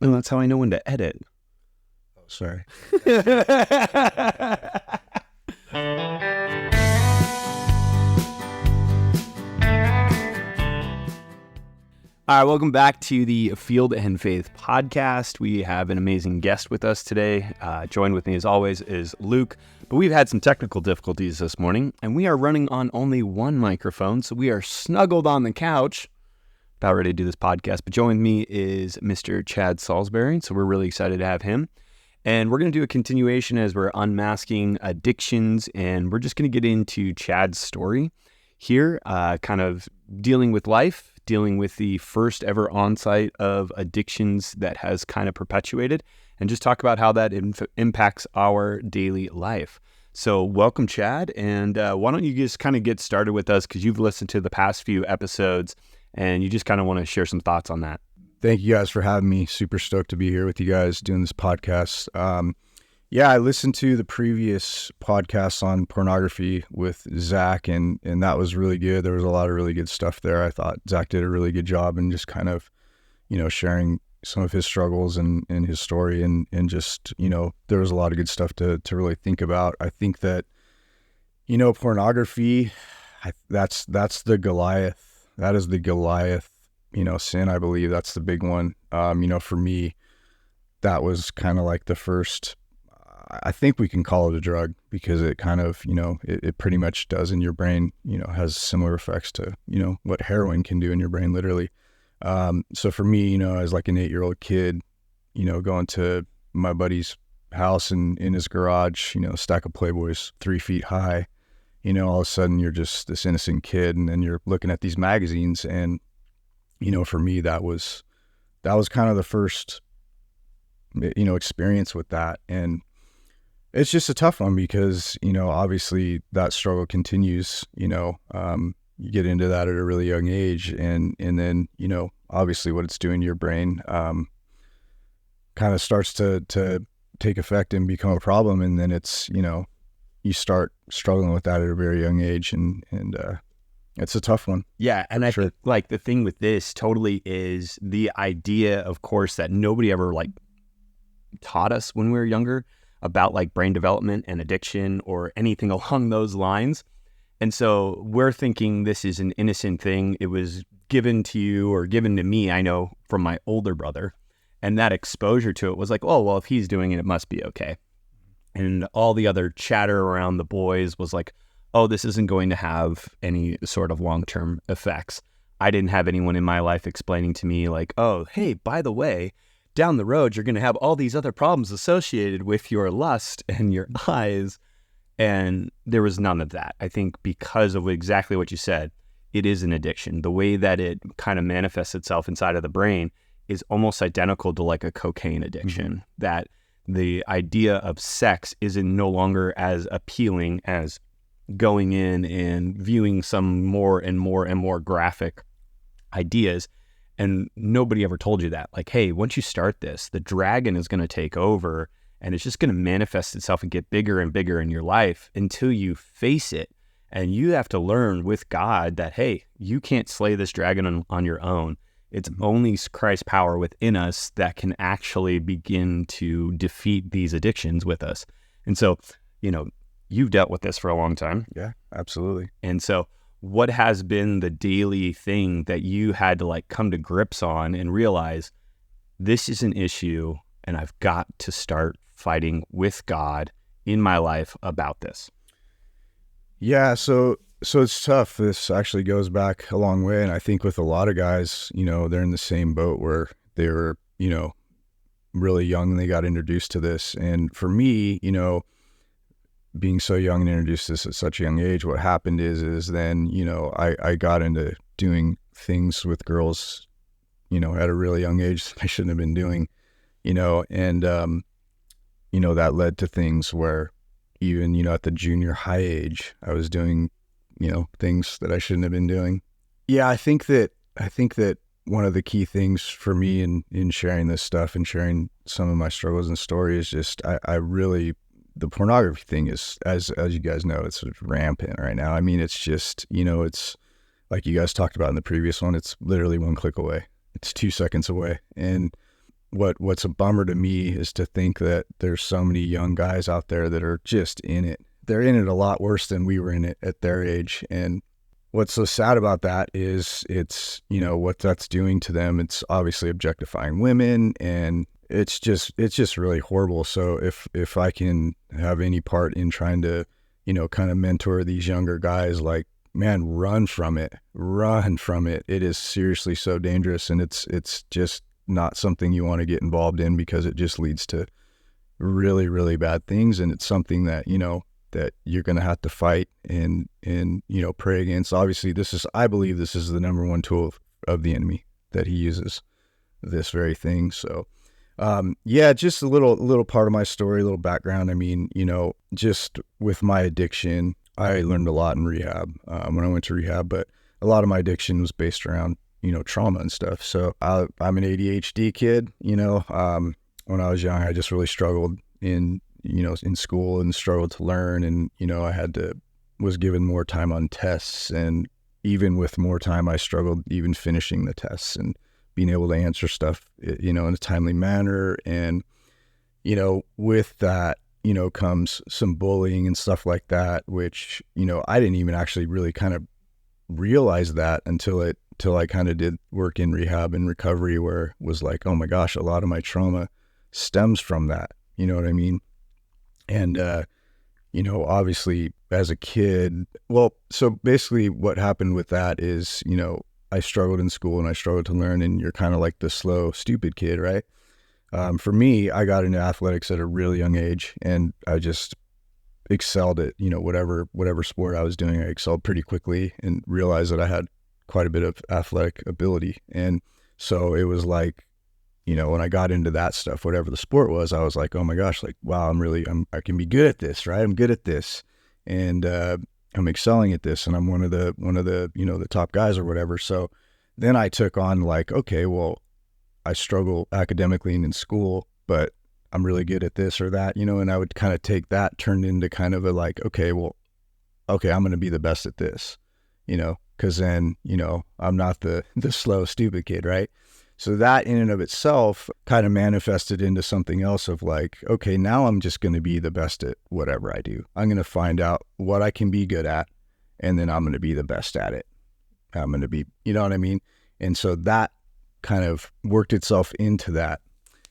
And that's how I know when to edit. Oh, sorry. All right, welcome back to the Field and Faith podcast. We have an amazing guest with us today. Joined with me, as always, is Luke. But we've had some technical difficulties this morning, and we are running on only one microphone, so we are snuggled on the couch, about ready to do this podcast. But joining me is Mr. Chad Salsbury, so we're really excited to have him. And we're going to do a continuation as we're unmasking addictions, and we're just going to get into Chad's story here, kind of dealing with life, dealing with the first ever onsite of addictions that has kind of perpetuated, and just talk about how that impacts our daily life. So welcome, Chad, and why don't you just kind of get started with us, because you've listened to the past few episodes, and you just kind of want to share some thoughts on that. Thank you guys for having me. Super stoked to be here with you guys doing this podcast. I listened to the previous podcast on pornography with Zach, and that was really good. There was a lot of really good stuff there. I thought Zach did a really good job in just kind of, sharing some of his struggles and his story, and just, there was a lot of good stuff to really think about. I think that, pornography, that's the Goliath. That is the Goliath, sin. I believe that's the big one. For me, that was kind of like the first, I think we can call it a drug, because it kind of, it pretty much does in your brain, has similar effects to, what heroin can do in your brain, literally. So for me, as like an 8-year-old kid, going to my buddy's house and in his garage, a stack of Playboys 3 feet high, all of a sudden you're just this innocent kid, and then you're looking at these magazines, and, for me, that was kind of the first, experience with that. And it's just a tough one because, obviously that struggle continues, you get into that at a really young age, and then, obviously what it's doing to your brain, kind of starts to take effect and become a problem. And then it's, you start struggling with that at a very young age, and it's a tough one. Yeah. And I think like the thing with this totally is the idea, of course, that nobody ever like taught us when we were younger about like brain development and addiction or anything along those lines. And so we're thinking this is an innocent thing. It was given to you or given to me, I know, from my older brother. And that exposure to it was like, oh, well, if he's doing it, it must be okay. And all the other chatter around the boys was like, oh, this isn't going to have any sort of long-term effects. I didn't have anyone in my life explaining to me like, oh, hey, by the way, down the road, you're going to have all these other problems associated with your lust and your eyes. And there was none of that. I think because of exactly what you said, it is an addiction. The way that it kind of manifests itself inside of the brain is almost identical to like a cocaine addiction, mm-hmm. that the idea of sex isn't no longer as appealing as going in and viewing some more and more graphic ideas. And nobody ever told you that. Like, hey, once you start this, the dragon is going to take over, and it's just going to manifest itself and get bigger and bigger in your life until you face it. And you have to learn with God that, hey, you can't slay this dragon on your own. It's only Christ's power within us that can actually begin to defeat these addictions with us. And so, you've dealt with this for a long time. Yeah, absolutely. And so what has been the daily thing that you had to like come to grips on and realize this is an issue and I've got to start fighting with God in my life about this? Yeah. So it's tough. This actually goes back a long way. And I think with a lot of guys, they're in the same boat where they were, really young and they got introduced to this. And for me, being so young and introduced to this at such a young age, what happened is then, I got into doing things with girls, at a really young age that I shouldn't have been doing, and, that led to things where even, at the junior high age, I was doing, things that I shouldn't have been doing. Yeah, I think that one of the key things for me in sharing this stuff and sharing some of my struggles and stories is just, I really, the pornography thing is, as you guys know, it's rampant right now. I mean, it's just, it's like you guys talked about in the previous one, it's literally one click away. It's 2 seconds away. And what's a bummer to me is to think that there's so many young guys out there that are just in it. They're in it a lot worse than we were in it at their age. And what's so sad about that is it's, you know, what that's doing to them. It's obviously objectifying women, and it's just really horrible. So if I can have any part in trying to, you know, kind of mentor these younger guys, like, man, run from it. It is seriously so dangerous, and it's just not something you want to get involved in, because it just leads to really, really bad things. And it's something that, you know, that you're going to have to fight and, you know, pray against. Obviously, I believe this is the number one tool of the enemy, that he uses this very thing. So, yeah, just a little part of my story, a little background. I mean, you know, just with my addiction, I learned a lot in rehab, when I went to rehab, but a lot of my addiction was based around, you know, trauma and stuff. So I'm an ADHD kid, you know. When I was young, I just really struggled in school, and struggled to learn. And, you know, was given more time on tests, and even with more time, I struggled even finishing the tests and being able to answer stuff, you know, in a timely manner. And, you know, with that, you know, comes some bullying and stuff like that, which, you know, I didn't even actually really kind of realize that until I kind of did work in rehab and recovery, where it was like, oh my gosh, a lot of my trauma stems from that. You know what I mean? And, you know, obviously as a kid, well, so basically what happened with that is, you know, I struggled in school and I struggled to learn, and you're kind of like the slow, stupid kid, right? For me, I got into athletics at a really young age, and I just excelled at, you know, whatever sport I was doing. I excelled pretty quickly and realized that I had quite a bit of athletic ability. And so it was like, you know, when I got into that stuff, whatever the sport was, I was like, oh my gosh, like, wow, I can be good at this, right? I'm good at this. And, I'm excelling at this, and I'm one of the, you know, the top guys or whatever. So then I took on like, okay, well, I struggle academically and in school, but I'm really good at this or that, you know. And I would kind of take that, turned into kind of a like, okay, I'm going to be the best at this, you know, because then, you know, I'm not the slow, stupid kid, right? So that in and of itself kind of manifested into something else of like, okay, now I'm just going to be the best at whatever I do. I'm going to find out what I can be good at, and then I'm going to be the best at it. I'm going to be, you know what I mean? And so that kind of worked itself into that.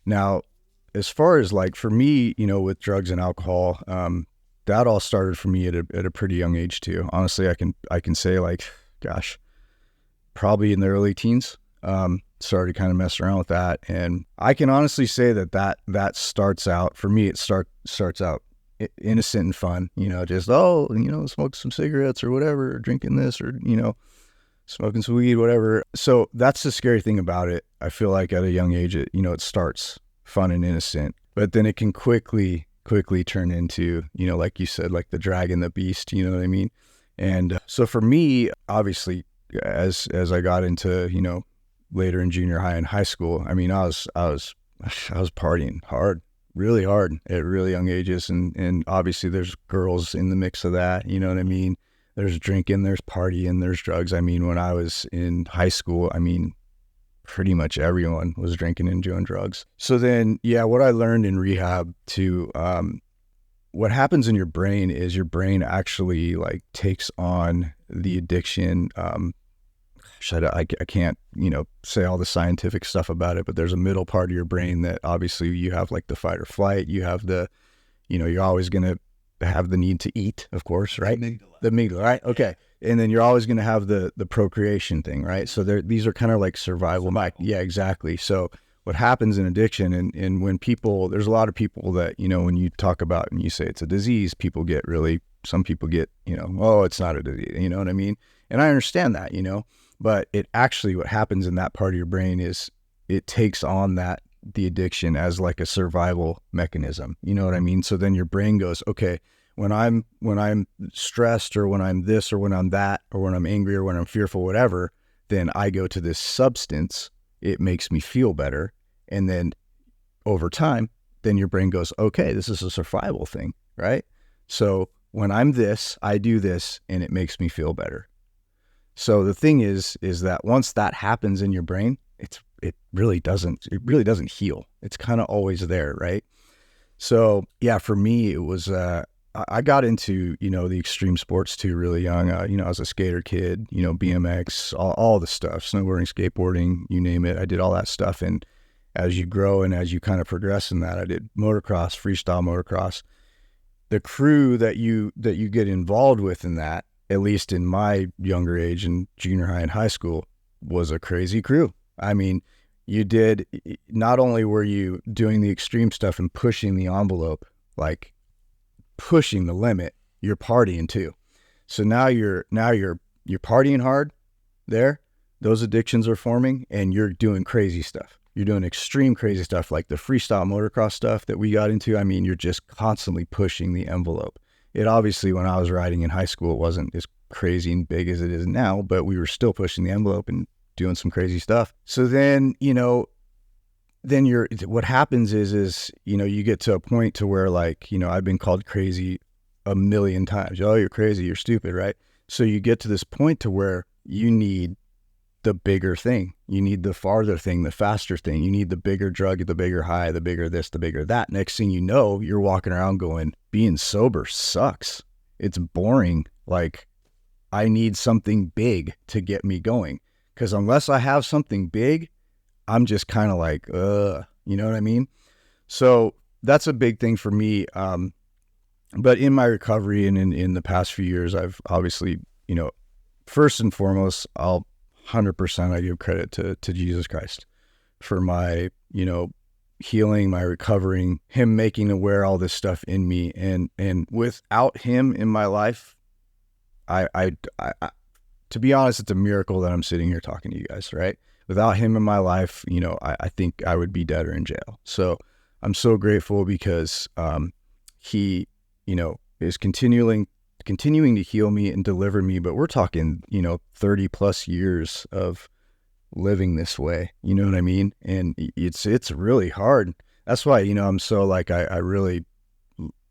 Now, as far as like for me, you know, with drugs and alcohol, that all started for me at a pretty young age too. Honestly, I can say like, gosh, probably in the early teens. Started kind of messing around with that. And I can honestly say that starts out, for me, it starts out innocent and fun, you know, just, oh, you know, smoke some cigarettes or whatever, or drinking this, or, you know, smoking some weed, whatever. So that's the scary thing about it. I feel like at a young age, it starts fun and innocent, but then it can quickly turn into, you know, like you said, like the dragon, the beast, you know what I mean? And so for me, obviously, as I got into, you know, later in junior high and high school, I mean, I was partying hard, really hard at really young ages. And obviously there's girls in the mix of that, you know what I mean? There's drinking, there's partying, there's drugs. I mean, when I was in high school, I mean, pretty much everyone was drinking and doing drugs. So then, yeah, what I learned in rehab too, what happens in your brain is your brain actually like takes on the addiction. I can't, you know, say all the scientific stuff about it, but there's a middle part of your brain that obviously you have like the fight or flight. You have the, you know, you're always going to have the need to eat, of course, right? The amygdala, right? Okay. And then you're always going to have the procreation thing, right? So these are kind of like survival. Yeah, exactly. So what happens in addiction, and when there's a lot of people that, you know, when you talk about and you say it's a disease, some people get, you know, oh, it's not a disease, you know what I mean? And I understand that, you know. But it actually, what happens in that part of your brain is it takes on the addiction as like a survival mechanism. You know what I mean? So then your brain goes, okay, when I'm stressed, or when I'm this, or when I'm that, or when I'm angry, or when I'm fearful, whatever, then I go to this substance. It makes me feel better. And then over time, then your brain goes, okay, this is a survival thing, right? So when I'm this, I do this, and it makes me feel better. So the thing is that once that happens in your brain, really doesn't heal. It's kind of always there, right? So yeah, for me, it was, I got into, the extreme sports too, really young. I was a skater kid, BMX, all the stuff, snowboarding, skateboarding, you name it. I did all that stuff. And as you grow and as you kind of progress in that, I did motocross, freestyle motocross. The crew that you get involved with in that, at least in my younger age in junior high and high school, was a crazy crew. I mean, not only were you doing the extreme stuff and pushing the envelope, like pushing the limit, you're partying too. So now you're partying hard there. Those addictions are forming and you're doing crazy stuff. You're doing extreme crazy stuff like the freestyle motocross stuff that we got into. I mean, you're just constantly pushing the envelope. It obviously, when I was riding in high school, it wasn't as crazy and big as it is now, but we were still pushing the envelope and doing some crazy stuff. So then, what happens is, you get to a point to where I've been called crazy a million times. Oh, you're crazy. You're stupid. Right. So you get to this point to where you need the bigger thing. You need the farther thing, the faster thing. You need the bigger drug, the bigger high, the bigger this, the bigger that. Next thing you know, you're walking around going, being sober sucks. It's boring. Like, I need something big to get me going. Because unless I have something big, I'm just kind of like, you know what I mean? So that's a big thing for me. But in my recovery and in the past few years, I've obviously, first and foremost, 100% I give credit to Jesus Christ for my, healing, my recovering, him making aware all this stuff in me. And without him in my life, I to be honest, it's a miracle that I'm sitting here talking to you guys, right? Without him in my life, I think I would be dead or in jail. So I'm so grateful because he, is continuing to heal me and deliver me. But we're talking, 30 plus years of living this way. You know what I mean? And it's really hard. That's why, I'm so I really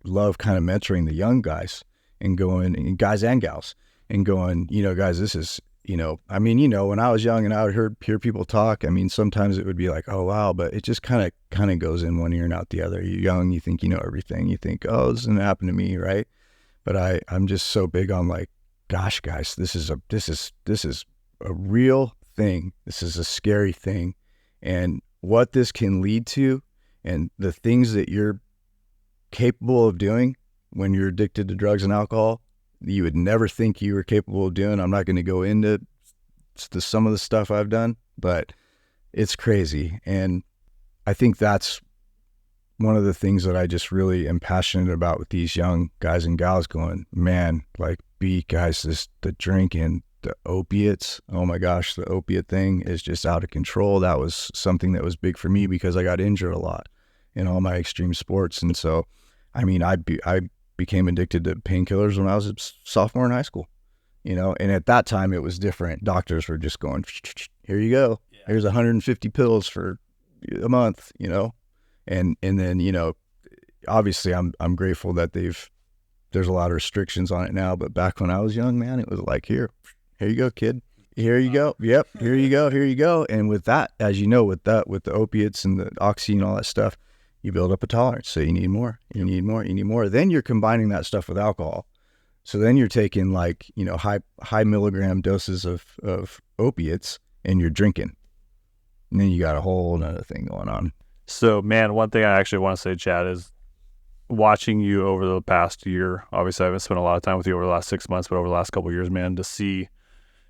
love kind of mentoring the young guys and going, and guys and gals, and going, guys, this is, when I was young and I would hear people talk, sometimes it would be like, oh, wow, but it just kind of goes in one ear and out the other. You're young, you think you know everything. You think, oh, this doesn't happen to me, right? But I'm just so big on gosh, guys, this is a real thing. This is a scary thing. And what this can lead to and the things that you're capable of doing when you're addicted to drugs and alcohol, you would never think you were capable of doing. I'm not going to go into some of the stuff I've done, but it's crazy. And I think that's one of the things that I just really am passionate about with these young guys and gals going, man, the drinking, the opiates, oh my gosh, the opiate thing is just out of control. That was something that was big for me because I got injured a lot in all my extreme sports. And so, I became addicted to painkillers when I was a sophomore in high school, and at that time it was different. Doctors were just going, here you go. Yeah. Here's 150 pills for a month, and then, obviously I'm grateful that there's a lot of restrictions on it now, but back when I was young, man, it was like, here you go, kid. Here you go. Yep. Here you go. And with that, as you know, with the opiates and the oxy and all that stuff, you build up a tolerance. So you need more, you need more. Then you're combining that stuff with alcohol. So then you're taking high milligram doses of opiates and you're drinking. And then you got a whole other thing going on. So, man, one thing I actually want to say, Chad, is watching you over the past year. Obviously, I haven't spent a lot of time with you over the last 6 months, but over the last couple of years, man, to see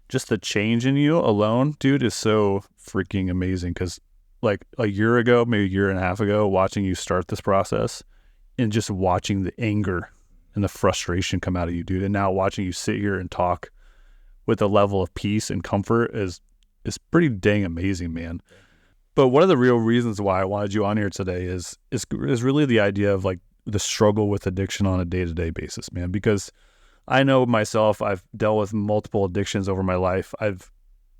just the change in you alone, dude, is so freaking amazing. Because like a year ago, maybe a year and a half ago, watching you start this process and just watching the anger and the frustration come out of you, dude. And now watching you sit here and talk with a level of peace and comfort is pretty dang amazing, man. But one of the real reasons why I wanted you on here today is really the idea of the struggle with addiction on a day-to-day basis, man. Because I know myself, I've dealt with multiple addictions over my life. I've,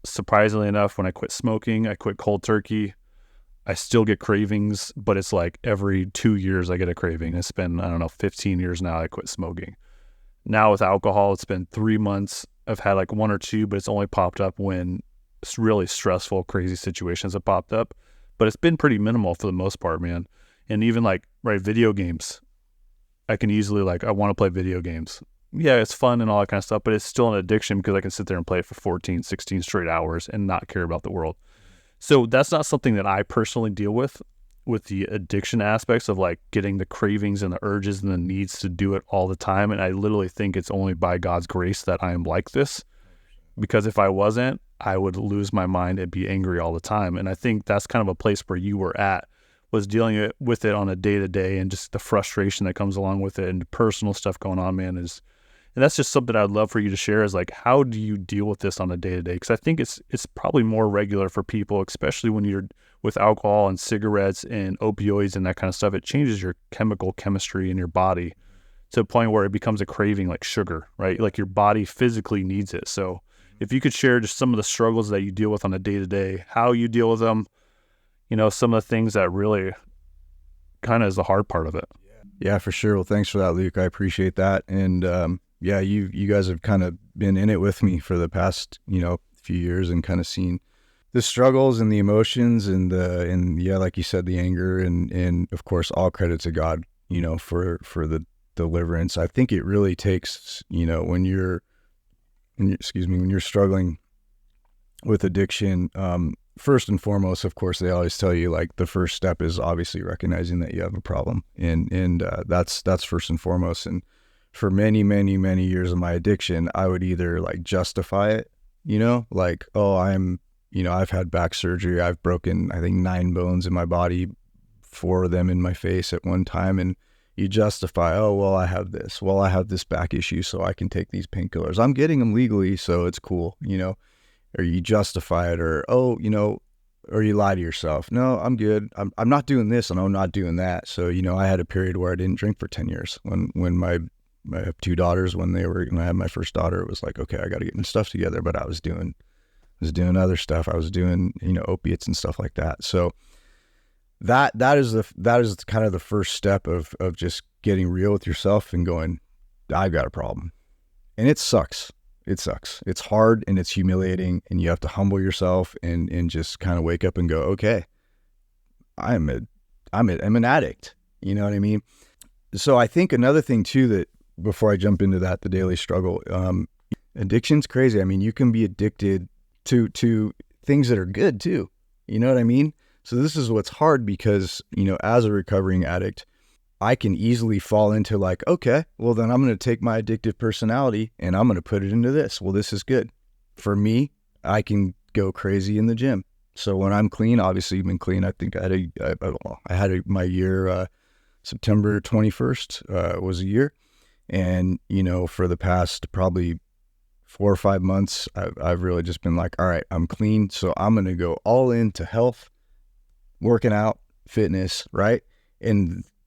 surprisingly enough, when I quit smoking, I quit cold turkey. I still get cravings, but it's like every 2 years I get a craving. It's been, 15 years now I quit smoking. Now with alcohol, it's been 3 months. I've had one or two, but it's only popped up when really stressful, crazy situations that popped up, but it's been pretty minimal for the most part, man. And even like, right, video games, I can easily like, I want to play video games. Yeah, it's fun and all that kind of stuff, but it's still an addiction because I can sit there and play it for 14, 16 straight hours and not care about the world. So that's not something that I personally deal with the addiction aspects of like getting the cravings and the urges and the needs to do it all the time. And I literally think it's only by God's grace that I am like this, because if I wasn't, I would lose my mind and be angry all the time. And I think that's kind of a place where you were at, was dealing with it on a day-to-day, and just the frustration that comes along with it and the personal stuff going on, man, and that's just something I'd love for you to share, is like, how do you deal with this on a day-to-day? Because I think it's probably more regular for people, especially when you're with alcohol and cigarettes and opioids and that kind of stuff. It changes your chemistry in your body to a point where it becomes a craving like sugar, right? Like your body physically needs it. So if you could share just some of the struggles that you deal with on a day-to-day, how you deal with them, some of the things that really kind of is the hard part of it. Yeah, for sure. Well, thanks for that, Luke. I appreciate that. And yeah, you guys have kind of been in it with me for the past, few years, and kind of seen the struggles and the emotions and yeah, like you said, the anger, and of course, all credit to God, for the deliverance. I think it really takes, when you're struggling with addiction, first and foremost, of course, they always tell you like the first step is obviously recognizing that you have a problem, and that's first and foremost. And for many, many, many years of my addiction, I would either like justify it, like, oh, I've had back surgery. I've broken, I think, 9 bones in my body, 4 of them in my face at one time. And you justify, oh, well, I have this. Well, I have this back issue, so I can take these painkillers. I'm getting them legally, so it's cool, or you justify it, or, or you lie to yourself. No, I'm good. I'm not doing this, and I'm not doing that. So, I had a period where I didn't drink for 10 years. I have 2 daughters. When I had my first daughter, it was like, okay, I got to get my stuff together. But I was doing other stuff. I was doing, opiates and stuff like that. So that is kind of the first step of just getting real with yourself and going, I've got a problem. And it sucks. It sucks. It's hard and it's humiliating, and you have to humble yourself and just kind of wake up and go, okay, I'm an addict. You know what I mean? So I think another thing too, that before I jump into that, the daily struggle, addiction's crazy. I mean, you can be addicted to things that are good too. You know what I mean? So this is what's hard, because, as a recovering addict, I can easily fall into like, okay, well then I'm going to take my addictive personality and I'm going to put it into this. Well, this is good. For me, I can go crazy in the gym. So when I'm clean, obviously I've been clean. I think I had my year, September 21st was a year. And, for the past probably 4 or 5 months, I've really just been like, all right, I'm clean. So I'm going to go all into health, working out, fitness, right?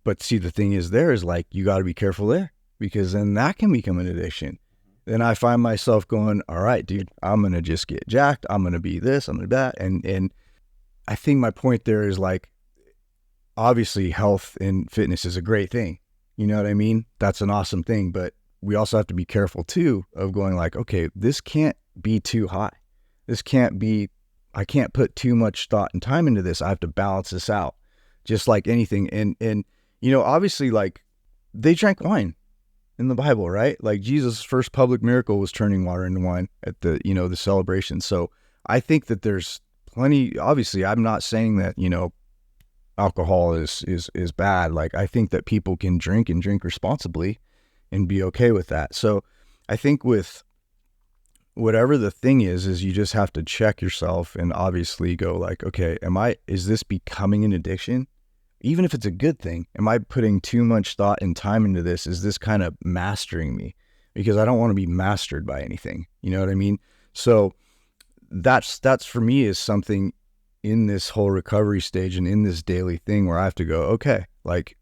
But see, the thing is, there is like, you got to be careful there, because then that can become an addiction. Then I find myself going, all right, dude, I'm going to just get jacked. I'm going to be this, I'm going to that. And I think my point there is like, obviously health and fitness is a great thing. You know what I mean? That's an awesome thing. But we also have to be careful too of going like, okay, this can't be too high. I can't put too much thought and time into this. I have to balance this out, just like anything. And obviously, like, they drank wine in the Bible, right? Like, Jesus' first public miracle was turning water into wine at the celebration. So I think that there's plenty. Obviously, I'm not saying that, alcohol is bad. Like, I think that people can drink and drink responsibly and be okay with that. So I think with whatever the thing is you just have to check yourself and obviously go like, okay, is this becoming an addiction? Even if it's a good thing, am I putting too much thought and time into this? Is this kind of mastering me? Because I don't want to be mastered by anything. You know what I mean? So that's for me is something in this whole recovery stage and in this daily thing where I have to go, okay, like,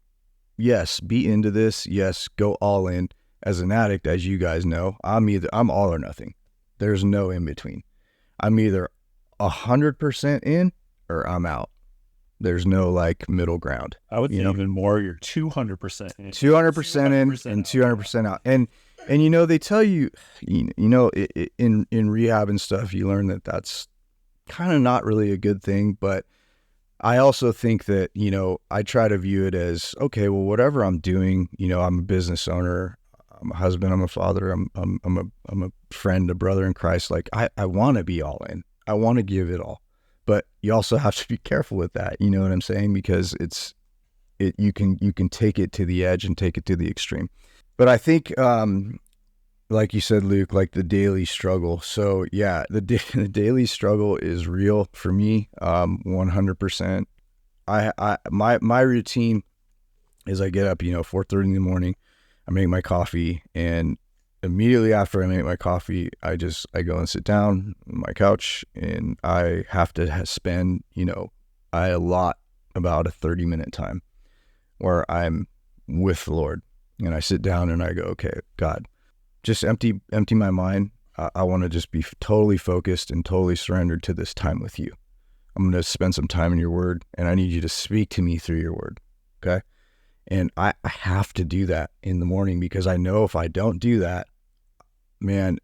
yes, be into this. Yes, go all in. As an addict, as you guys know, I'm all or nothing. There's no in between. I'm either 100% in or I'm out. There's no like middle ground. I would say even more, you're 200% in. 200% in and 200% out. And they tell you, in rehab and stuff, you learn that's kind of not really a good thing. But I also think that, you know, I try to view it as, okay, well, whatever I'm doing, you know, I'm a business owner, I'm a husband, I'm a father, I'm a friend, a brother in Christ. Like I want to be all in. I want to give it all. But you also have to be careful with that. You know what I'm saying? Because you can take it to the edge and take it to the extreme. But I think, like you said, Luke, like the daily struggle. So yeah, the daily struggle is real for me. 100%. My routine is I get up, you know, 4:30 in the morning, I make my coffee, and immediately after I make my coffee, I go and sit down on my couch, and I have to spend, you know, I allot about a 30-minute time where I'm with the Lord, and I sit down and I go, okay, God, just empty my mind. I want to just be totally focused and totally surrendered to this time with you. I'm going to spend some time in your word, and I need you to speak to me through your word. Okay. And I have to do that in the morning, because I know if I don't do that, man,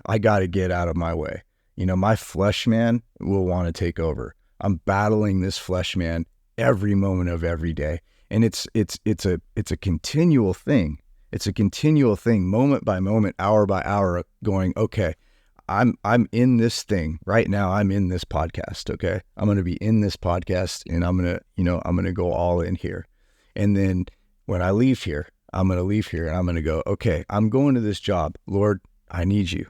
I got to get out of my way. You know, my flesh man will want to take over. I'm battling this flesh man every moment of every day. And it's a continual thing. It's a continual thing, moment by moment, hour by hour, going, okay, I'm in this thing right now. I'm in this podcast. Okay. I'm going to be in this podcast, and I'm going to go all in here. And then when I leave here, I'm going to leave here and I'm going to go, okay, I'm going to this job. Lord, I need you.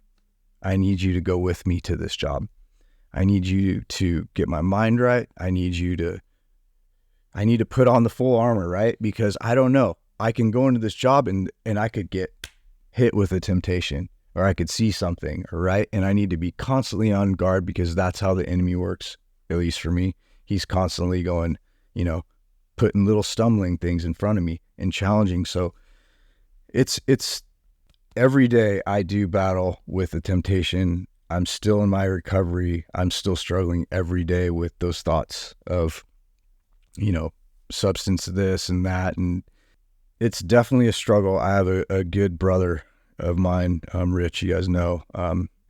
I need you to go with me to this job. I need you to get my mind right. I need to put on the full armor, right? Because I don't know. I can go into this job and I could get hit with a temptation, or I could see something, right? And I need to be constantly on guard, because that's how the enemy works, at least for me. He's constantly going, you know, putting little stumbling things in front of me and challenging. So it's every day I do battle with the temptation. I'm still in my recovery. I'm still struggling every day with those thoughts of, you know, substance this and that. And it's definitely a struggle. I have a good brother of mine, Rich, you guys know.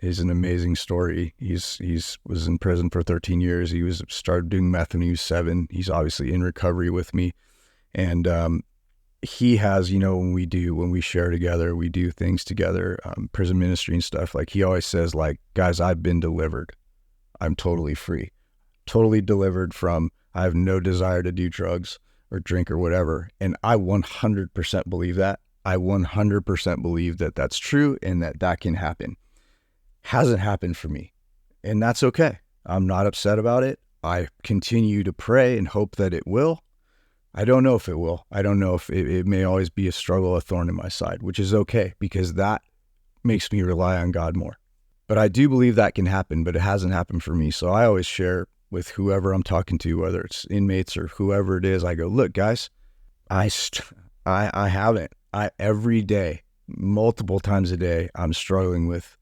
He's an amazing story. He's was in prison for 13 years. He started doing meth when he was 7. He's obviously in recovery with me. And he has, you know, when we share together, we do things together, prison ministry and stuff. Like, he always says, like, guys, I've been delivered. I'm totally free, totally delivered from, I have no desire to do drugs or drink or whatever. And I 100% believe that. I 100% believe that that's true and that can happen. Hasn't happened for me, and that's okay. I'm not upset about it. I continue to pray and hope that it will. I don't know if it will. I don't know if it may always be a struggle, a thorn in my side, which is okay, because that makes me rely on God more. But I do believe that can happen, but it hasn't happened for me. So I always share with whoever I'm talking to, whether it's inmates or whoever it is. I go, look, guys, I haven't. Every day, multiple times a day, I'm struggling with,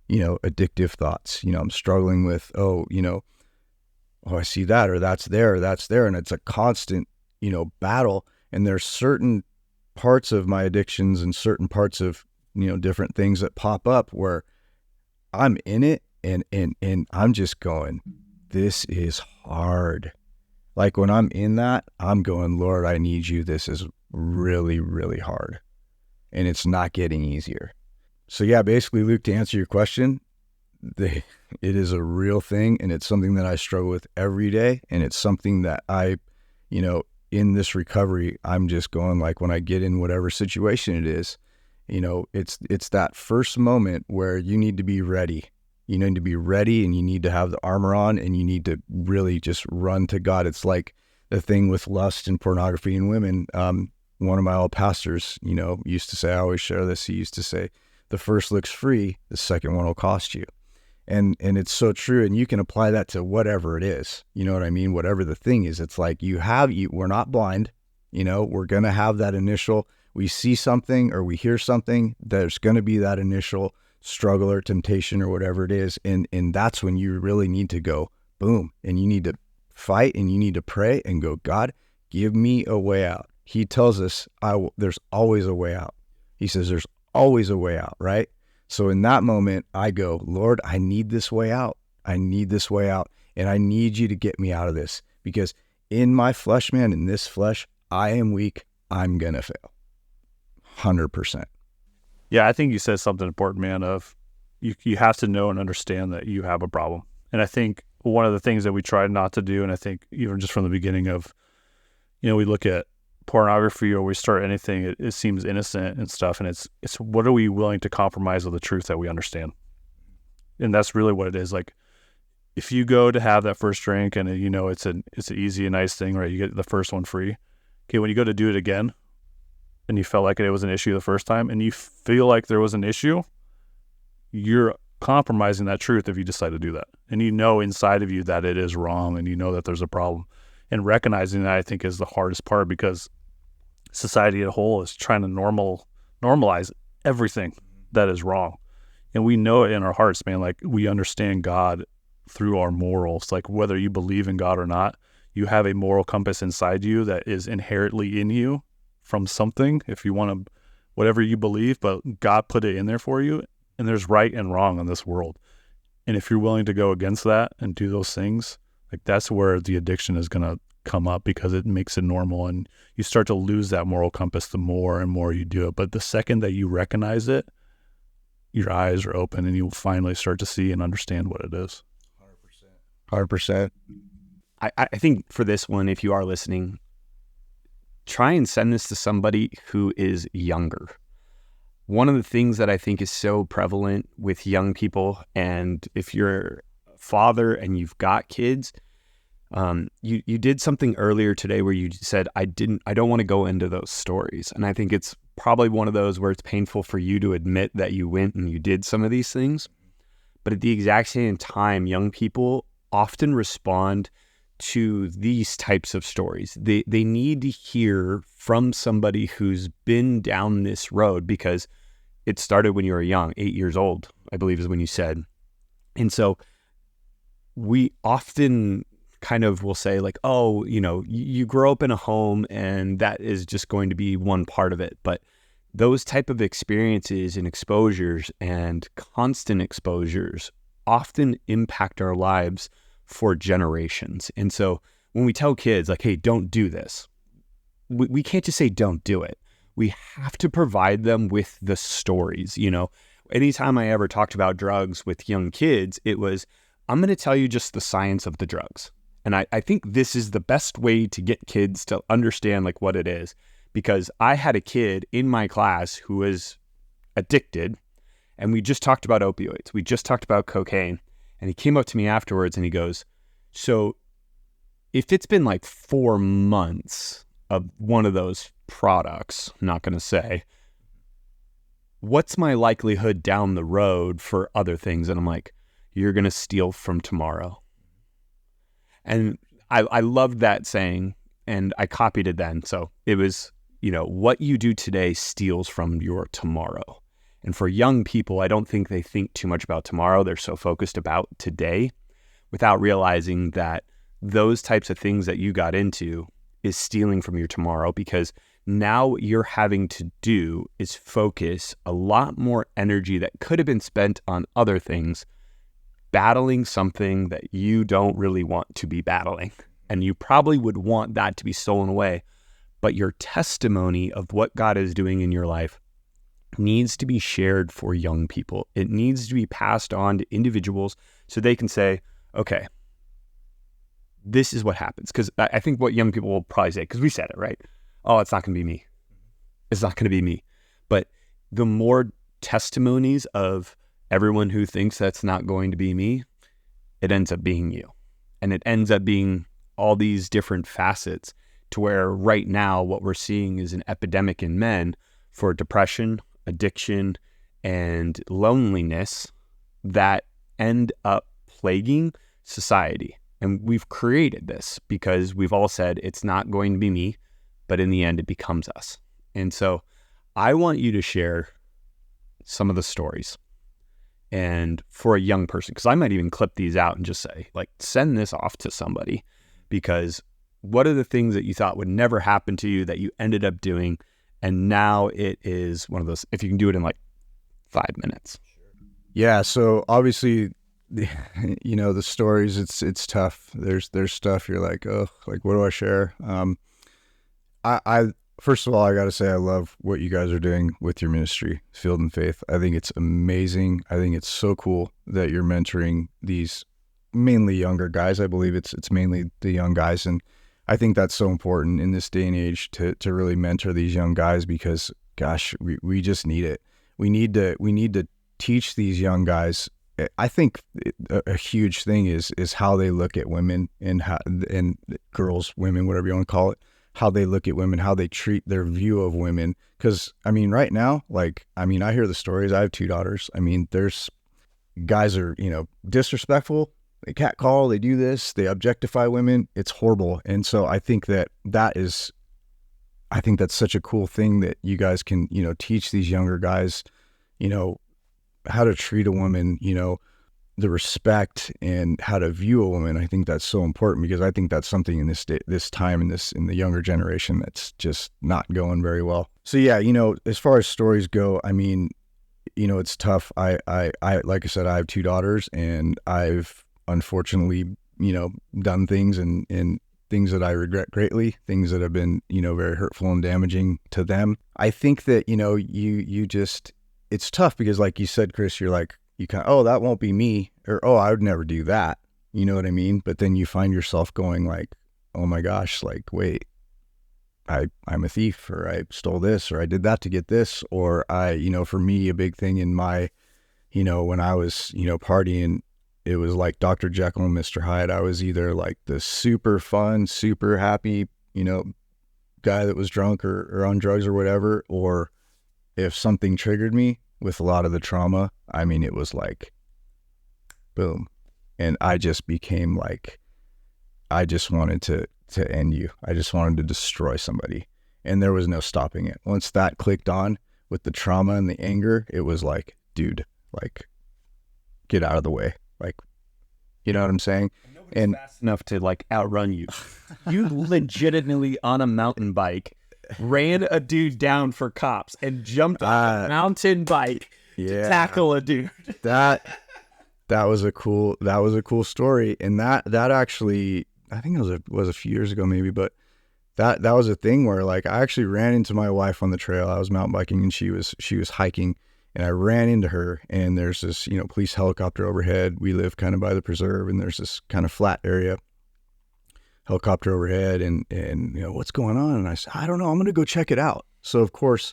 you know, addictive thoughts. You know, I'm struggling with, I see that, or that's there, or that's there. And it's a constant, you know, battle. And there's certain parts of my addictions and certain parts of, you know, different things that pop up where I'm in it and I'm just going, this is hard. Like, when I'm in that, I'm going, Lord, I need you. This is really, really hard. And it's not getting easier. So yeah, basically, Luke, to answer your question, it is a real thing, and it's something that I struggle with every day. And it's something that I, you know, in this recovery, I'm just going, like, when I get in whatever situation it is, you know, it's that first moment where you need to be ready. You need to be ready, and you need to have the armor on, and you need to really just run to God. It's like the thing with lust and pornography and women. One of my old pastors, you know, used to say, I always share this. He used to say, the first look's free, the second one will cost you. And it's so true. And you can apply that to whatever it is. You know what I mean? Whatever the thing is, it's like we're not blind. You know, we're going to have that initial, we see something or we hear something, there's going to be that initial struggle or temptation or whatever it is. And that's when you really need to go, boom. And you need to fight, and you need to pray and go, God, give me a way out. He tells us, there's always a way out. He says, there's always a way out, right? So in that moment, I go, Lord, I need this way out. I need this way out, and I need you to get me out of this, because in my flesh, man, in this flesh, I am weak. I'm going to fail. 100%. Yeah, I think you said something important, man, of you have to know and understand that you have a problem. And I think one of the things that we try not to do, and I think even just from the beginning of, we look at pornography or we start anything, it seems innocent and stuff. And it's what are we willing to compromise with the truth that we understand? And that's really what it is. Like, if you go to have that first drink and it's an easy and nice thing, right? You get the first one free. Okay, when you go to do it again and you felt like it was an issue the first time and you feel like there was an issue, you're compromising that truth if you decide to do that. And inside of you that it is wrong, and that there's a problem. And recognizing that, I think, is the hardest part, because society as a whole is trying to normalize everything that is wrong. And we know it in our hearts, man. Like, we understand God through our morals. Like, whether you believe in God or not, you have a moral compass inside you that is inherently in you from something, if you want to, whatever you believe, but God put it in there for you. And there's right and wrong in this world. And if you're willing to go against that and do those things, like, that's where the addiction is going to come up, because it makes it normal, and you start to lose that moral compass the more and more you do it. But the second that you recognize it, your eyes are open and you finally start to see and understand what it is. 100%. I think for this one, if you are listening, try and send this to somebody who is younger. One of the things that I think is so prevalent with young people, and if you're a father and you've got kids, you did something earlier today where you said, I don't want to go into those stories. And I think it's probably one of those where it's painful for you to admit that you went and you did some of these things. But at the exact same time, young people often respond to these types of stories. They need to hear from somebody who's been down this road, because it started when you were young, 8 years old, I believe is when you said. And so we often kind of will say, like, oh, you grow up in a home and that is just going to be one part of it. But those type of experiences and exposures and constant exposures often impact our lives for generations. And so when we tell kids, like, hey, don't do this, we can't just say don't do it. We have to provide them with the stories. Anytime I ever talked about drugs with young kids, it was, I'm going to tell you just the science of the drugs. And I think this is the best way to get kids to understand, like, what it is. Because I had a kid in my class who was addicted, and we just talked about opioids. We just talked about cocaine. And he came up to me afterwards and he goes, so if it's been like 4 months of one of those products, I'm not going to say, what's my likelihood down the road for other things? And I'm like, you're going to steal from tomorrow. And I loved that saying, and I copied it then. So it was, what you do today steals from your tomorrow. And for young people, I don't think they think too much about tomorrow. They're so focused about today without realizing that those types of things that you got into is stealing from your tomorrow, because now what you're having to do is focus a lot more energy that could have been spent on other things, battling something that you don't really want to be battling. And you probably would want that to be stolen away. But your testimony of what God is doing in your life needs to be shared for young people. It needs to be passed on to individuals so they can say, okay, this is what happens. Because I think what young people will probably say, because we said it, right? Oh, it's not going to be me. It's not going to be me. But the more testimonies of everyone who thinks that's not going to be me, it ends up being you. And it ends up being all these different facets, to where right now what we're seeing is an epidemic in men for depression, addiction, and loneliness that end up plaguing society. And we've created this because we've all said it's not going to be me, but in the end it becomes us. And so I want you to share some of the stories. And for a young person, because I might even clip these out and just say, like, send this off to somebody, because what are the things that you thought would never happen to you that you ended up doing? And now it is one of those, if you can do it in like 5 minutes. Yeah. So obviously the stories, it's tough. There's stuff you're like, oh, like, what do I share? I first of all, I got to say, I love what you guys are doing with your ministry, Field and Faith. I think it's amazing. I think it's so cool that you're mentoring these mainly younger guys. I believe it's mainly the young guys. And I think that's so important in this day and age to really mentor these young guys, because gosh, we just need it. We need to teach these young guys. I think a huge thing is how they look at women, and girls, women, whatever you want to call it, how they look at women, how they treat their view of women. Because I mean, right now, I hear the stories. I have 2 daughters. I mean, there's guys are, disrespectful. They catcall, they do this, they objectify women. It's horrible. And so I think that's such a cool thing that you guys can, teach these younger guys, how to treat a woman, the respect and how to view a woman. I think that's so important, because I think that's something in this time in the younger generation that's just not going very well. So yeah, as far as stories go, I mean, it's tough. I like I said, I have 2 daughters, and I've unfortunately, done things and things that I regret greatly, things that have been, very hurtful and damaging to them. I think that, you just, it's tough because, like you said, Chris, you're like, you kind of, oh, that won't be me, or, oh, I would never do that. You know what I mean? But then you find yourself going like, oh my gosh, like, wait, I'm a thief, or I stole this, or I did that to get this, or for me, a big thing in my, when I was, partying, it was like Dr. Jekyll and Mr. Hyde. I was either like the super fun, super happy, guy that was drunk or on drugs or whatever, or if something triggered me with a lot of the trauma, I mean, it was like, boom. And I just became like, I just wanted to end you. I just wanted to destroy somebody. And there was no stopping it. Once that clicked on with the trauma and the anger, it was like, dude, like, get out of the way. Like, you know what I'm saying? And fast enough to like outrun you. You legitimately on a mountain bike ran a dude down for cops and jumped on a mountain bike to tackle a dude. That was a cool story. And that actually, I think it was a few years ago maybe, but that was a thing where like I actually ran into my wife on the trail. I was mountain biking and she was hiking, and I ran into her, and there's this, police helicopter overhead. We live kind of by the preserve, and there's this kind of flat area, helicopter overhead, and what's going on? And I said, I don't know, I'm going to go check it out. So of course,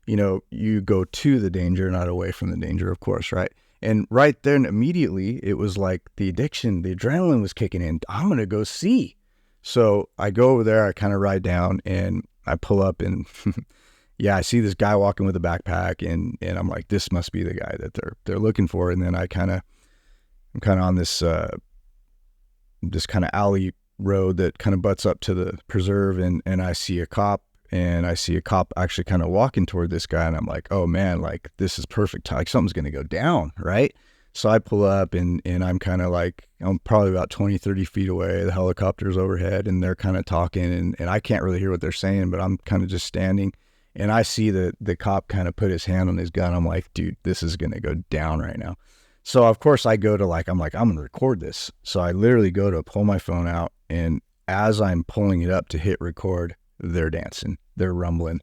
you go to the danger, not away from the danger, of course, right? And right then immediately it was like the addiction, the adrenaline was kicking in. I'm going to go see. So I go over there, I kind of ride down, and I pull up, and yeah, I see this guy walking with a backpack, and I'm like, this must be the guy that they're looking for. And then I'm kind of on this kind of alley road that kind of butts up to the preserve, and I see a cop, and I see a cop actually kind of walking toward this guy, and I'm like, oh man, like this is perfect. Like something's going to go down, right? So I pull up, and I'm kind of like, I'm probably about 20, 30 feet away. The helicopter's overhead, and they're kind of talking, and I can't really hear what they're saying, but I'm kind of just standing. And I see the cop kind of put his hand on his gun. I'm like, dude, this is going to go down right now. So of course I go to I'm going to record this. So I literally go to pull my phone out, and as I'm pulling it up to hit record, they're dancing, they're rumbling.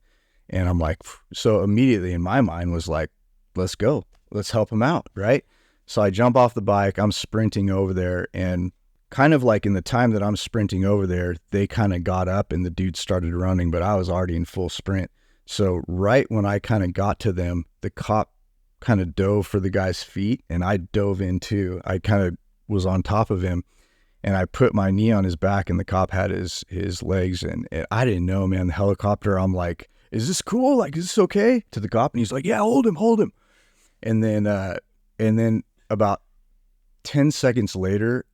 And I'm like, so immediately in my mind was like, let's go, let's help him out. Right. So I jump off the bike, I'm sprinting over there, and kind of like in the time that I'm sprinting over there, they kind of got up and the dude started running, but I was already in full sprint. So right when I kind of got to them, the cop kind of dove for the guy's feet, and I dove in too. I kind of was on top of him, and I put my knee on his back, and the cop had his legs, and I didn't know, man, the helicopter, I'm like, is this cool? Like, is this okay? To the cop, and he's like, yeah, hold him. And then about 10 seconds later,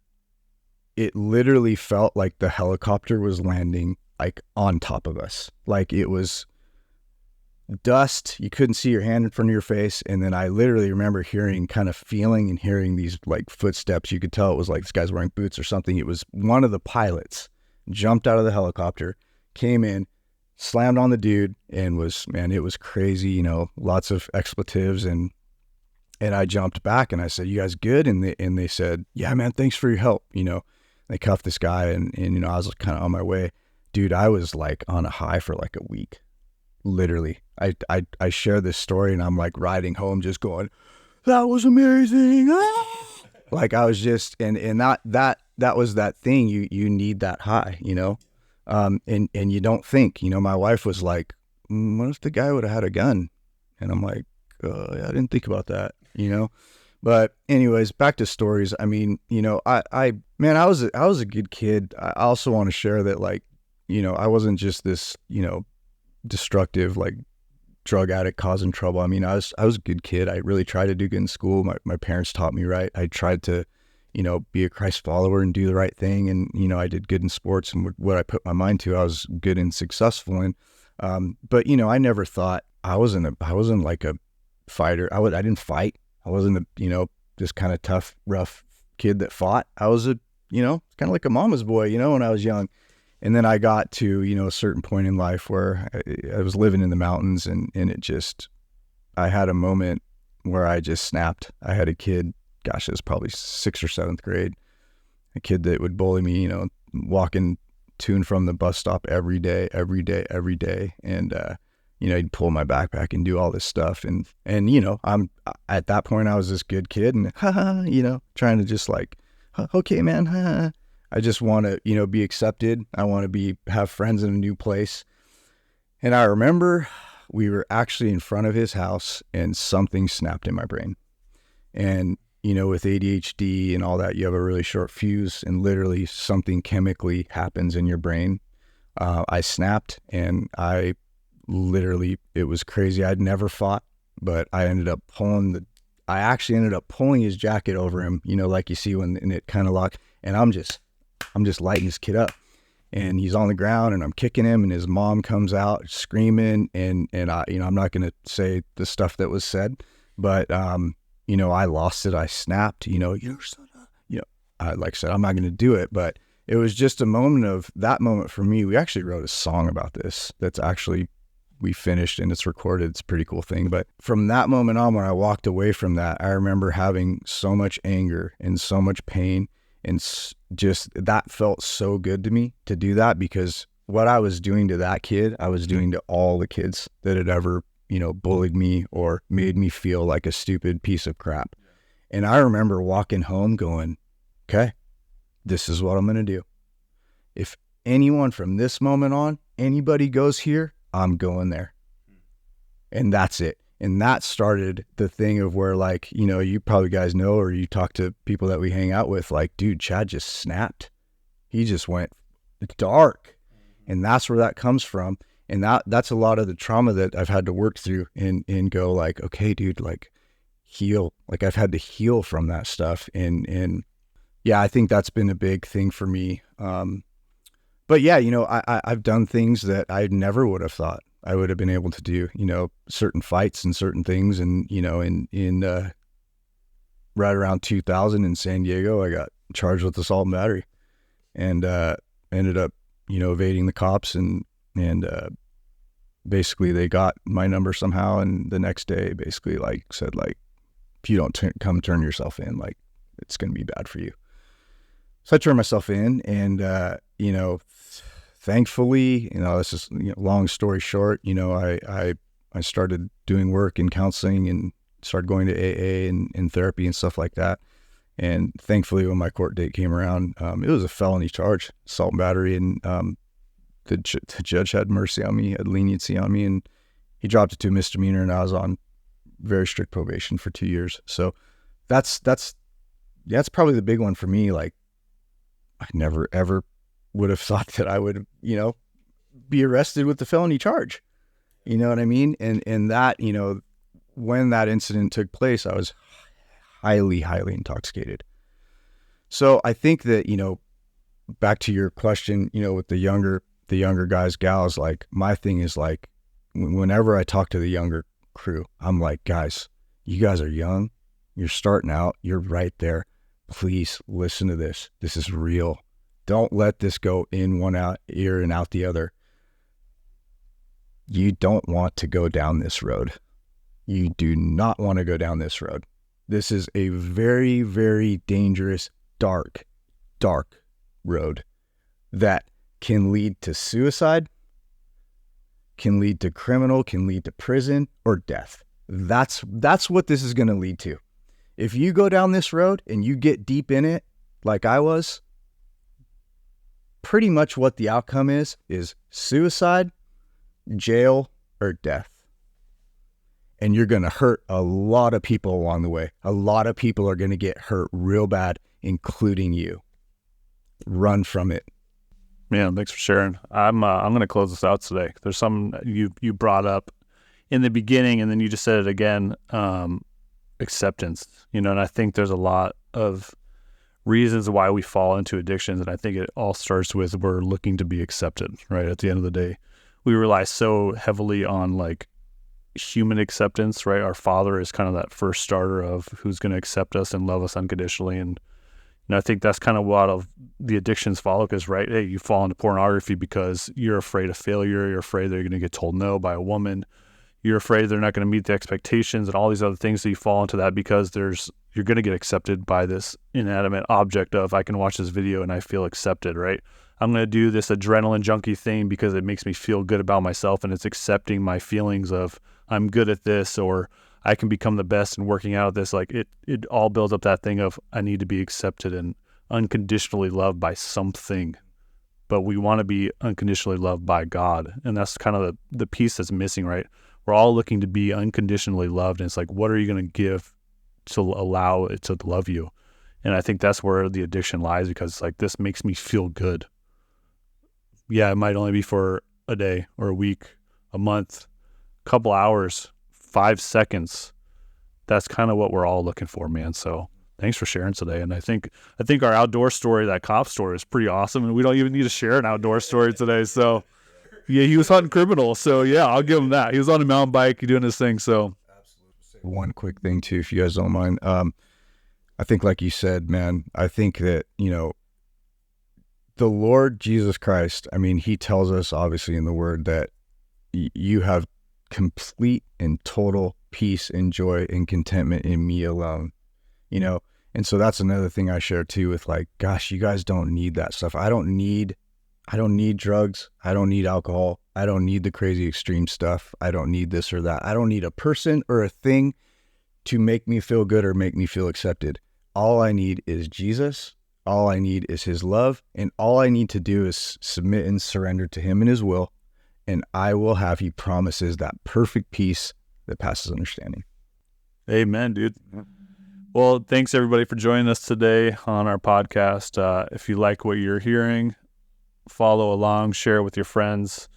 it literally felt like the helicopter was landing like on top of us. Like it was dust. You couldn't see your hand in front of your face. And then I literally remember feeling and hearing these like footsteps. You could tell it was like this guy's wearing boots or something. It was one of the pilots jumped out of the helicopter, came in, slammed on the dude, and it was crazy, lots of expletives. And And I jumped back and I said, "You guys good?" And they said, "Yeah, man, thanks for your help." They cuffed this guy and I was kind of on my way. Dude, I was like on a high for like a week. Literally. I share this story and I'm like riding home just going, "That was amazing." Ah! Like I was just, and that was that thing. You need that high, and you don't think, my wife was like, "What if the guy would have had a gun?" And I'm like, I didn't think about that, But anyways, back to stories. I mean, man, I was a good kid. I also want to share that, like, I wasn't just this, destructive, like, drug addict causing trouble. I mean, I was a good kid. I really tried to do good in school. My parents taught me right. I tried to, be a Christ follower and do the right thing. And, I did good in sports, and what I put my mind to, I was good and successful in. But, I never thought I wasn't like a fighter. I didn't fight. I wasn't a, this kind of tough, rough kid that fought. I was a, kind of like a mama's boy, when I was young. And then I got to, a certain point in life where I was living in the mountains, and I had a moment where I just snapped. I had a kid, gosh, it was probably 6th or 7th grade, a kid that would bully me, walking to and from the bus stop every day. And, he'd pull my backpack and do all this stuff. And, I'm at that point, I was this good kid and, trying to just like, "Okay, man, I just want to, be accepted. I want to have friends in a new place." And I remember we were actually in front of his house and something snapped in my brain. And, with ADHD and all that, you have a really short fuse, and literally something chemically happens in your brain. I snapped, and it was crazy. I'd never fought, but I actually ended up pulling his jacket over him, like you see when it kind of locked, and I'm just lighting this kid up, and he's on the ground, and I'm kicking him, and his mom comes out screaming, and I, I'm not going to say the stuff that was said, but, I lost it. I snapped, "You're son of," like I said, I'm not going to do it, but it was just a moment for me. We actually wrote a song about this that's actually, we finished and it's recorded. It's a pretty cool thing. But from that moment on, when I walked away from that, I remember having so much anger and so much pain, and just that felt so good to me to do that, because what I was doing to that kid, I was doing to all the kids that had ever, bullied me or made me feel like a stupid piece of crap. And I remember walking home going, "Okay, this is what I'm going to do. If anyone from this moment on, anybody goes here, I'm going there." And that's it. And that started the thing of where, like, you probably guys know, or you talk to people that we hang out with, like, dude, Chad just snapped. He just went dark. And that's where that comes from. And that's a lot of the trauma that I've had to work through and go like, okay, dude, like, heal. Like, I've had to heal from that stuff. And yeah, I think that's been a big thing for me. But yeah, I've done things that I never would have thought I would have been able to do, certain fights and certain things. And, in right around 2000 in San Diego, I got charged with assault and battery, and ended up, evading the cops, and basically they got my number somehow. And the next day basically said, like, if you don't come turn yourself in, like, it's going to be bad for you. So I turned myself in, and, thankfully, this is, long story short, I started doing work in counseling and started going to AA and therapy and stuff like that. And thankfully, when my court date came around, it was a felony charge, assault and battery. And the judge had mercy on me, had leniency on me, and he dropped it to a misdemeanor, and I was on very strict probation for 2 years. So that's probably the big one for me. Like, I never, ever would have thought that I would, be arrested with the felony charge. You know what I mean? And that, when that incident took place, I was highly, highly intoxicated. So I think that, back to your question, with the younger guys, gals, like, my thing is, like, whenever I talk to the younger crew, I'm like, guys, you guys are young. You're starting out. You're right there. Please listen to this. This is real. Don't let this go in one ear and out the other. You don't want to go down this road. You do not want to go down this road. This is a very, very dangerous, dark road that can lead to suicide, can lead to criminal, can lead to prison or death. That's what this is going to lead to. If you go down this road and you get deep in it, like I was, pretty much what the outcome is suicide, jail, or death. And you're going to hurt a lot of people along the way. A lot of people are going to get hurt real bad, including you. Run from it. Man, thanks for sharing. I'm going to close this out today. There's some you brought up in the beginning, and then you just said it again. Acceptance, and I think there's a lot of reasons why we fall into addictions, and I think it all starts with we're looking to be accepted. Right at the end of the day, we rely so heavily on like human acceptance. Right, our Father is kind of that first starter of who's going to accept us and love us unconditionally, and I think that's kind of what of the addictions follow, because, right, hey, you fall into pornography because you're afraid of failure. You're afraid that you're going to get told no by a woman. You're afraid they're not going to meet the expectations and all these other things. So you fall into that because you're going to get accepted by this inanimate object of, I can watch this video and I feel accepted, right? I'm going to do this adrenaline junkie thing because it makes me feel good about myself, and it's accepting my feelings of I'm good at this, or I can become the best and working out at this. Like it all builds up that thing of I need to be accepted and unconditionally loved by something, but we want to be unconditionally loved by God. And that's kind of the piece that's missing, right? We're all looking to be unconditionally loved. And it's like, what are you going to give to allow it to love you? And I think that's where the addiction lies, because it's like, this makes me feel good. Yeah, it might only be for a day or a week, a month, a couple hours, 5 seconds. That's kind of what we're all looking for, man. So thanks for sharing today. And I think our outdoor story, that cop story, is pretty awesome. And we don't even need to share an outdoor story today. So yeah, he was hunting criminals. So yeah, I'll give him that. He was on a mountain bike doing his thing. So one quick thing too, if you guys don't mind. I think, like you said, man, I think that, the Lord Jesus Christ, I mean, he tells us obviously in the word that you have complete and total peace and joy and contentment in me alone, and so that's another thing I share too with, like, gosh, you guys don't need that stuff. I don't need drugs. I don't need alcohol. I don't need the crazy extreme stuff. I don't need this or that. I don't need a person or a thing to make me feel good or make me feel accepted. All I need is Jesus. All I need is his love. And all I need to do is submit and surrender to him and his will. And I will have, he promises, that perfect peace that passes understanding. Amen, dude. Well, thanks everybody for joining us today on our podcast. If you like what you're hearing, follow along, share it with your friends.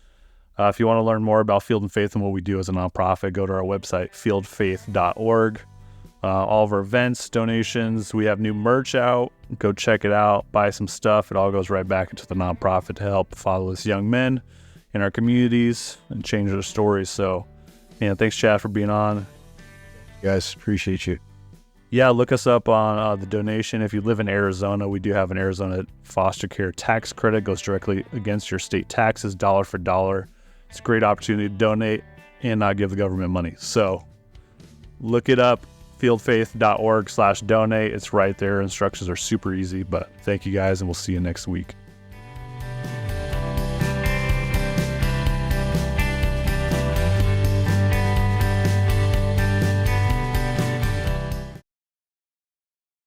If you want to learn more about Field and Faith and what we do as a nonprofit, go to our website, fieldfaith.org. All of our events, donations, we have new merch out. Go check it out, buy some stuff. It all goes right back into the nonprofit to help fatherless young men in our communities and change their stories. So, thanks, Chad, for being on. Guys, appreciate you. Yeah, look us up on the donation. If you live in Arizona, we do have an Arizona foster care tax credit. Goes directly against your state taxes, dollar for dollar. It's a great opportunity to donate and not give the government money. So look it up, fieldfaith.org/donate. It's right there. Instructions are super easy, but thank you guys, and we'll see you next week.